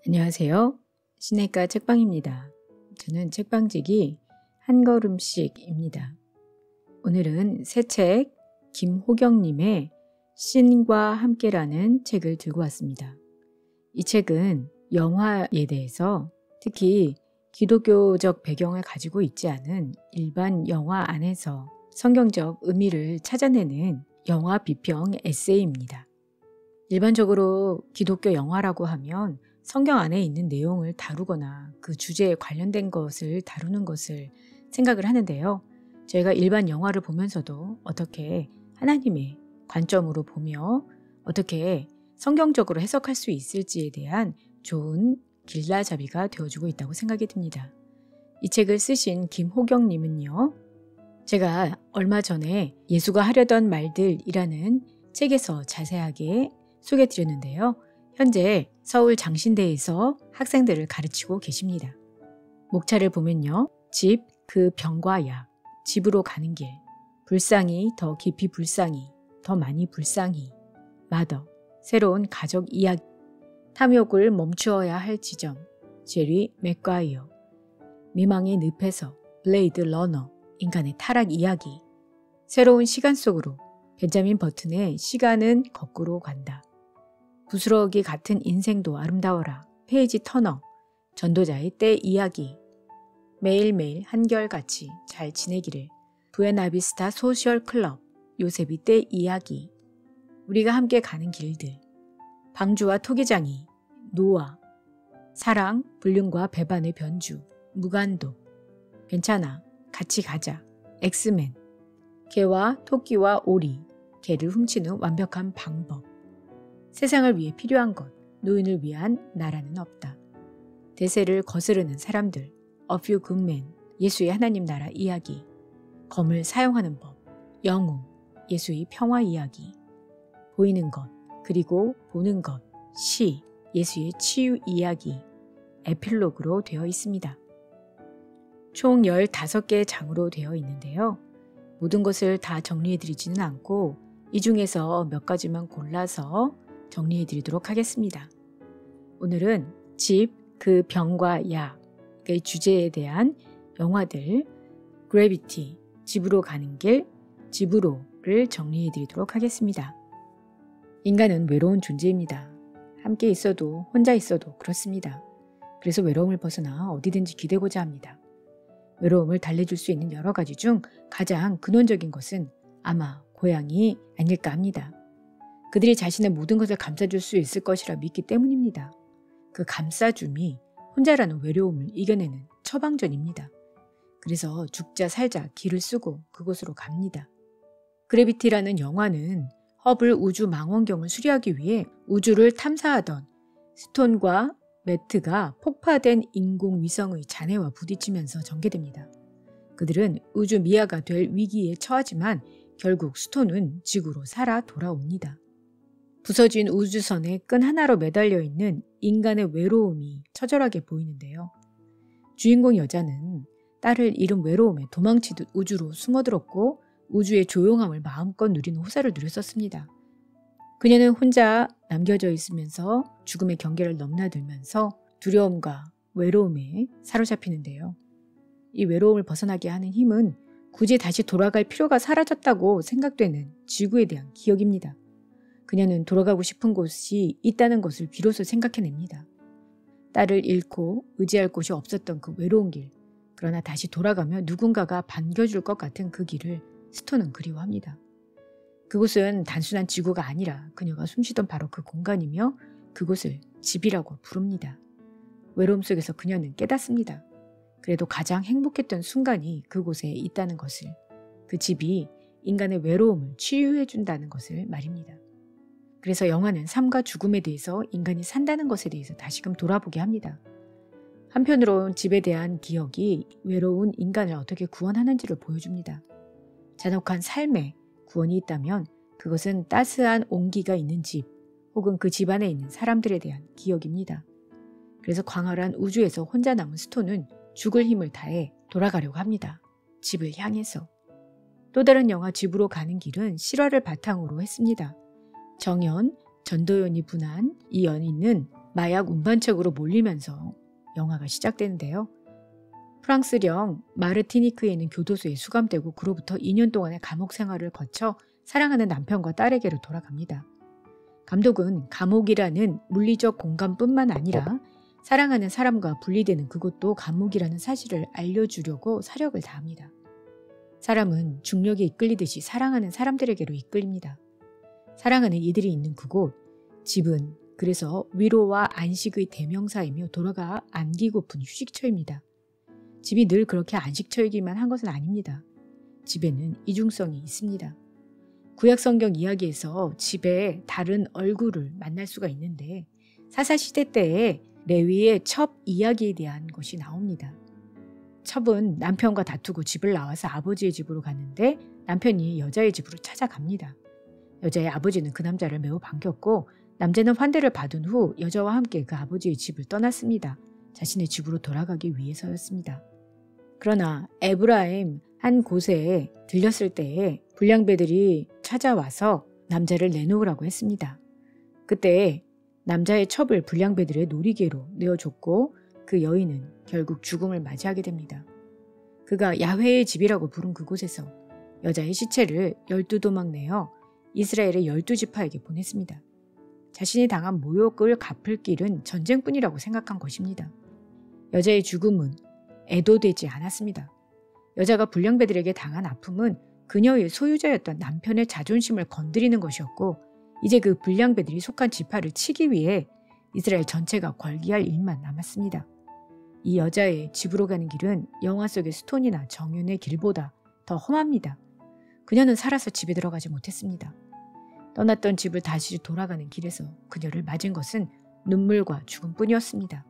안녕하세요. 시내가 책방입니다. 저는 책방지기 한 걸음씩입니다. 오늘은 새 책 김호경님의 신과 함께라는 책을 들고 왔습니다. 이 책은 영화에 대해서 특히 기독교적 배경을 가지고 있지 않은 일반 영화 안에서 성경적 의미를 찾아내는 영화 비평 에세이입니다. 일반적으로 기독교 영화라고 하면 성경 안에 있는 내용을 다루거나 그 주제에 관련된 것을 다루는 것을 생각을 하는데요. 저희가 일반 영화를 보면서도 어떻게 하나님의 관점으로 보며 어떻게 성경적으로 해석할 수 있을지에 대한 좋은 길라잡이가 되어주고 있다고 생각이 듭니다. 이 책을 쓰신 김호경님은요. 제가 얼마 전에 예수가 하려던 말들이라는 책에서 자세하게 소개해드렸는데요. 현재 서울 장신대에서 학생들을 가르치고 계십니다. 목차를 보면요. 집, 그 병과 약, 집으로 가는 길, 불쌍히, 더 깊이 불쌍히, 더 많이 불쌍히, 마더, 새로운 가족 이야기, 탐욕을 멈추어야 할 지점, 제리 맥과이어, 미망의 늪에서, 블레이드 러너, 인간의 타락 이야기, 새로운 시간 속으로, 벤자민 버튼의 시간은 거꾸로 간다. 부스러기 같은 인생도 아름다워라. 페이지 터너. 전도자의 때 이야기. 매일매일 한결같이 잘 지내기를. 부에나비스타 소셜 클럽. 요셉이 때 이야기. 우리가 함께 가는 길들. 방주와 토기장이. 노아. 사랑, 불륜과 배반의 변주. 무간도. 괜찮아. 같이 가자. 엑스맨. 개와 토끼와 오리. 개를 훔치는 완벽한 방법. 세상을 위해 필요한 것, 노인을 위한 나라는 없다. 대세를 거스르는 사람들, A Few Good Men, 예수의 하나님 나라 이야기, 검을 사용하는 법, 영웅, 예수의 평화 이야기, 보이는 것, 그리고 보는 것, 시, 예수의 치유 이야기, 에필로그로 되어 있습니다. 총 15개의 장으로 되어 있는데요. 모든 것을 다 정리해드리지는 않고 이 중에서 몇 가지만 골라서 정리해드리도록 하겠습니다. 오늘은 집, 그 병과 약의 주제에 대한 영화들 그래비티, 집으로 가는 길, 집으로를 정리해드리도록 하겠습니다. 인간은 외로운 존재입니다. 함께 있어도 혼자 있어도 그렇습니다. 그래서 외로움을 벗어나 어디든지 기대고자 합니다. 외로움을 달래줄 수 있는 여러 가지 중 가장 근원적인 것은 아마 고향이 아닐까 합니다. 그들이 자신의 모든 것을 감싸줄 수 있을 것이라 믿기 때문입니다. 그 감싸줌이 혼자라는 외로움을 이겨내는 처방전입니다. 그래서 죽자 살자 길을 쓰고 그곳으로 갑니다. 그래비티라는 영화는 허블 우주 망원경을 수리하기 위해 우주를 탐사하던 스톤과 매트가 폭파된 인공위성의 잔해와 부딪히면서 전개됩니다. 그들은 우주 미아가 될 위기에 처하지만 결국 스톤은 지구로 살아 돌아옵니다. 부서진 우주선의 끈 하나로 매달려 있는 인간의 외로움이 처절하게 보이는데요. 주인공 여자는 딸을 잃은 외로움에 도망치듯 우주로 숨어들었고 우주의 조용함을 마음껏 누리는 호사를 누렸었습니다. 그녀는 혼자 남겨져 있으면서 죽음의 경계를 넘나들면서 두려움과 외로움에 사로잡히는데요. 이 외로움을 벗어나게 하는 힘은 굳이 다시 돌아갈 필요가 사라졌다고 생각되는 지구에 대한 기억입니다. 그녀는 돌아가고 싶은 곳이 있다는 것을 비로소 생각해냅니다. 딸을 잃고 의지할 곳이 없었던 그 외로운 길, 그러나 다시 돌아가면 누군가가 반겨줄 것 같은 그 길을 스톤은 그리워합니다. 그곳은 단순한 지구가 아니라 그녀가 숨쉬던 바로 그 공간이며 그곳을 집이라고 부릅니다. 외로움 속에서 그녀는 깨닫습니다. 그래도 가장 행복했던 순간이 그곳에 있다는 것을, 그 집이 인간의 외로움을 치유해준다는 것을 말입니다. 그래서 영화는 삶과 죽음에 대해서 인간이 산다는 것에 대해서 다시금 돌아보게 합니다. 한편으론 집에 대한 기억이 외로운 인간을 어떻게 구원하는지를 보여줍니다. 잔혹한 삶에 구원이 있다면 그것은 따스한 온기가 있는 집 혹은 그 집 안에 있는 사람들에 대한 기억입니다. 그래서 광활한 우주에서 혼자 남은 스톤은 죽을 힘을 다해 돌아가려고 합니다. 집을 향해서. 또 다른 영화 집으로 가는 길은 실화를 바탕으로 했습니다. 정연, 전도연이 분한 이 연인은 마약 운반책으로 몰리면서 영화가 시작되는데요. 프랑스령 마르티니크에 있는 교도소에 수감되고 그로부터 2년 동안의 감옥 생활을 거쳐 사랑하는 남편과 딸에게로 돌아갑니다. 감독은 감옥이라는 물리적 공간뿐만 아니라 사랑하는 사람과 분리되는 그곳도 감옥이라는 사실을 알려주려고 사력을 다합니다. 사람은 중력에 이끌리듯이 사랑하는 사람들에게로 이끌립니다. 사랑하는 이들이 있는 그곳, 집은 그래서 위로와 안식의 대명사이며 돌아가 안기고픈 휴식처입니다. 집이 늘 그렇게 안식처이기만 한 것은 아닙니다. 집에는 이중성이 있습니다. 구약성경 이야기에서 집에 다른 얼굴을 만날 수가 있는데 사사시대 때에 레위의 첩 이야기에 대한 것이 나옵니다. 첩은 남편과 다투고 집을 나와서 아버지의 집으로 갔는데 남편이 여자의 집으로 찾아갑니다. 여자의 아버지는 그 남자를 매우 반겼고 남자는 환대를 받은 후 여자와 함께 그 아버지의 집을 떠났습니다. 자신의 집으로 돌아가기 위해서였습니다. 그러나 에브라임 한 곳에 들렸을 때에 불량배들이 찾아와서 남자를 내놓으라고 했습니다. 그때 남자의 첩을 불량배들의 놀이개로 내어줬고 그 여인은 결국 죽음을 맞이하게 됩니다. 그가 야훼의 집이라고 부른 그곳에서 여자의 시체를 12도막 내어 이스라엘의 12지파에게 보냈습니다. 자신이 당한 모욕을 갚을 길은 전쟁뿐이라고 생각한 것입니다. 여자의 죽음은 애도되지 않았습니다. 여자가 불량배들에게 당한 아픔은 그녀의 소유자였던 남편의 자존심을 건드리는 것이었고 이제 그 불량배들이 속한 지파를 치기 위해 이스라엘 전체가 걸기할 일만 남았습니다. 이 여자의 집으로 가는 길은 영화 속의 스톤이나 정연의 길보다 더 험합니다. 그녀는 살아서 집에 들어가지 못했습니다. 떠났던 집을 다시 돌아가는 길에서 그녀를 맞은 것은 눈물과 죽음뿐이었습니다.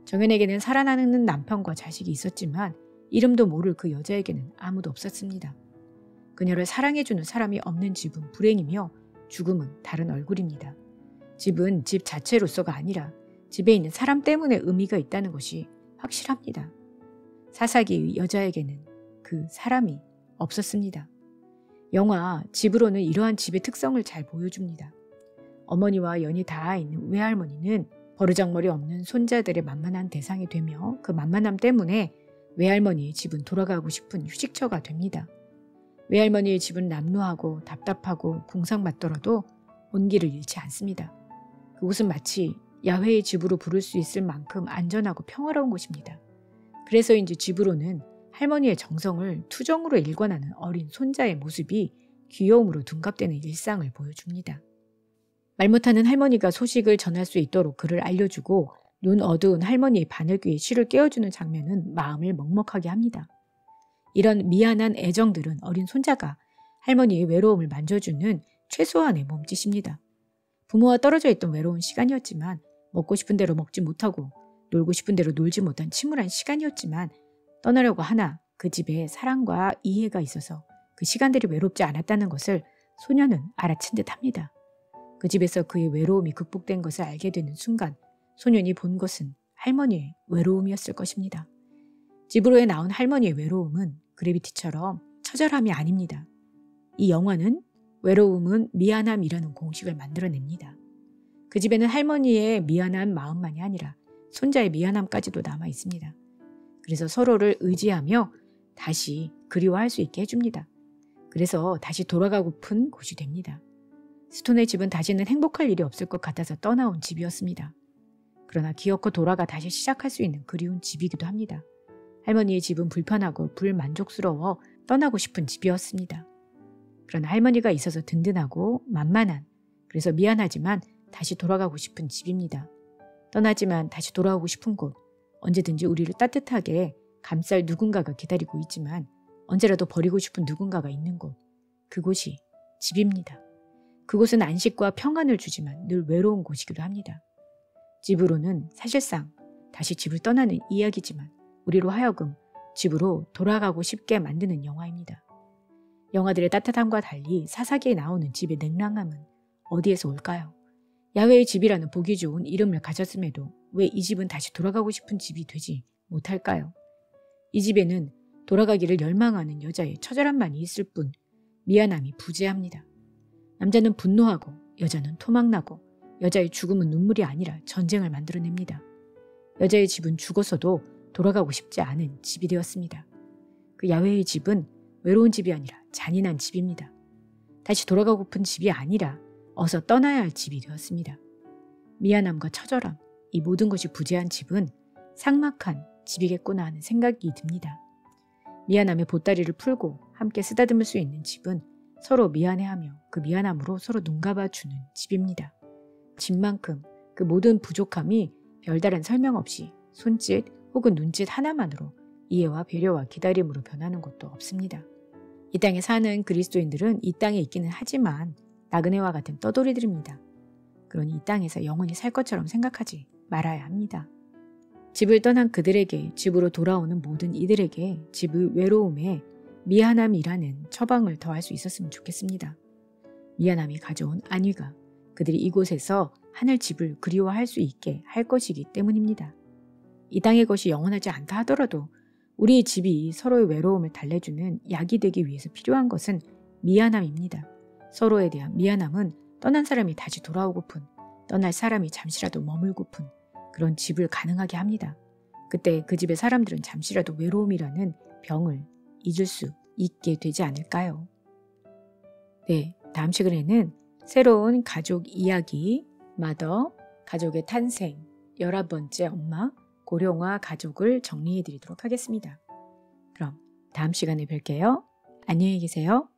정연에게는 살아나는 남편과 자식이 있었지만 이름도 모를 그 여자에게는 아무도 없었습니다. 그녀를 사랑해주는 사람이 없는 집은 불행이며 죽음은 다른 얼굴입니다. 집은 집 자체로서가 아니라 집에 있는 사람 때문에 의미가 있다는 것이 확실합니다. 사사기의 여자에게는 그 사람이 없었습니다. 영화 집으로는 이러한 집의 특성을 잘 보여줍니다. 어머니와 연이 닿아 있는 외할머니는 버르장머리 없는 손자들의 만만한 대상이 되며 그 만만함 때문에 외할머니의 집은 돌아가고 싶은 휴식처가 됩니다. 외할머니의 집은 남루하고 답답하고 궁상맞더라도 온기를 잃지 않습니다. 그곳은 마치 야훼의 집으로 부를 수 있을 만큼 안전하고 평화로운 곳입니다. 그래서인지 집으로는 할머니의 정성을 투정으로 일관하는 어린 손자의 모습이 귀여움으로 둔갑되는 일상을 보여줍니다. 말 못하는 할머니가 소식을 전할 수 있도록 그를 알려주고 눈 어두운 할머니의 바늘귀에 실을 깨워주는 장면은 마음을 먹먹하게 합니다. 이런 미안한 애정들은 어린 손자가 할머니의 외로움을 만져주는 최소한의 몸짓입니다. 부모와 떨어져 있던 외로운 시간이었지만 먹고 싶은 대로 먹지 못하고 놀고 싶은 대로 놀지 못한 침울한 시간이었지만 떠나려고 하나 그 집에 사랑과 이해가 있어서 그 시간들이 외롭지 않았다는 것을 소녀는 알아챈 듯합니다. 그 집에서 그의 외로움이 극복된 것을 알게 되는 순간 소년이 본 것은 할머니의 외로움이었을 것입니다. 집으로에 나온 할머니의 외로움은 그래비티처럼 처절함이 아닙니다. 이 영화는 외로움은 미안함이라는 공식을 만들어냅니다. 그 집에는 할머니의 미안한 마음만이 아니라 손자의 미안함까지도 남아 있습니다. 그래서 서로를 의지하며 다시 그리워할 수 있게 해줍니다. 그래서 다시 돌아가고픈 곳이 됩니다. 스톤의 집은 다시는 행복할 일이 없을 것 같아서 떠나온 집이었습니다. 그러나 기어코 돌아가 다시 시작할 수 있는 그리운 집이기도 합니다. 할머니의 집은 불편하고 불만족스러워 떠나고 싶은 집이었습니다. 그러나 할머니가 있어서 든든하고 만만한, 그래서 미안하지만 다시 돌아가고 싶은 집입니다. 떠나지만 다시 돌아오고 싶은 곳, 언제든지 우리를 따뜻하게 감쌀 누군가가 기다리고 있지만 언제라도 버리고 싶은 누군가가 있는 곳, 그곳이 집입니다. 그곳은 안식과 평안을 주지만 늘 외로운 곳이기도 합니다. 집으로는 사실상 다시 집을 떠나는 이야기지만 우리로 하여금 집으로 돌아가고 싶게 만드는 영화입니다. 영화들의 따뜻함과 달리 사사기에 나오는 집의 냉랭함은 어디에서 올까요? 야훼의 집이라는 보기 좋은 이름을 가졌음에도 왜 이 집은 다시 돌아가고 싶은 집이 되지 못할까요? 이 집에는 돌아가기를 열망하는 여자의 처절함만이 있을 뿐 미안함이 부재합니다. 남자는 분노하고 여자는 토막나고 여자의 죽음은 눈물이 아니라 전쟁을 만들어냅니다. 여자의 집은 죽어서도 돌아가고 싶지 않은 집이 되었습니다. 그 야훼의 집은 외로운 집이 아니라 잔인한 집입니다. 다시 돌아가고픈 집이 아니라 어서 떠나야 할 집이 되었습니다. 미안함과 처절함, 이 모든 것이 부재한 집은 삭막한 집이겠구나 하는 생각이 듭니다. 미안함의 보따리를 풀고 함께 쓰다듬을 수 있는 집은 서로 미안해하며 그 미안함으로 서로 눈감아주는 집입니다. 집만큼 그 모든 부족함이 별다른 설명 없이 손짓 혹은 눈짓 하나만으로 이해와 배려와 기다림으로 변하는 것도 없습니다. 이 땅에 사는 그리스도인들은 이 땅에 있기는 하지만 나그네와 같은 떠돌이들입니다. 그러니 이 땅에서 영원히 살 것처럼 생각하지 말아야 합니다. 집을 떠난 그들에게, 집으로 돌아오는 모든 이들에게 집의 외로움에 미안함이라는 처방을 더할 수 있었으면 좋겠습니다. 미안함이 가져온 안위가 그들이 이곳에서 하늘집을 그리워할 수 있게 할 것이기 때문입니다. 이 땅의 것이 영원하지 않다 하더라도 우리의 집이 서로의 외로움을 달래주는 약이 되기 위해서 필요한 것은 미안함입니다. 서로에 대한 미안함은 떠난 사람이 다시 돌아오고픈, 떠날 사람이 잠시라도 머물고픈 그런 집을 가능하게 합니다. 그때 그 집의 사람들은 잠시라도 외로움이라는 병을 잊을 수 있게 되지 않을까요? 네, 다음 시간에는 새로운 가족 이야기, 마더, 가족의 탄생, 11번째 엄마, 고령화 가족을 정리해 드리도록 하겠습니다. 그럼 다음 시간에 뵐게요. 안녕히 계세요.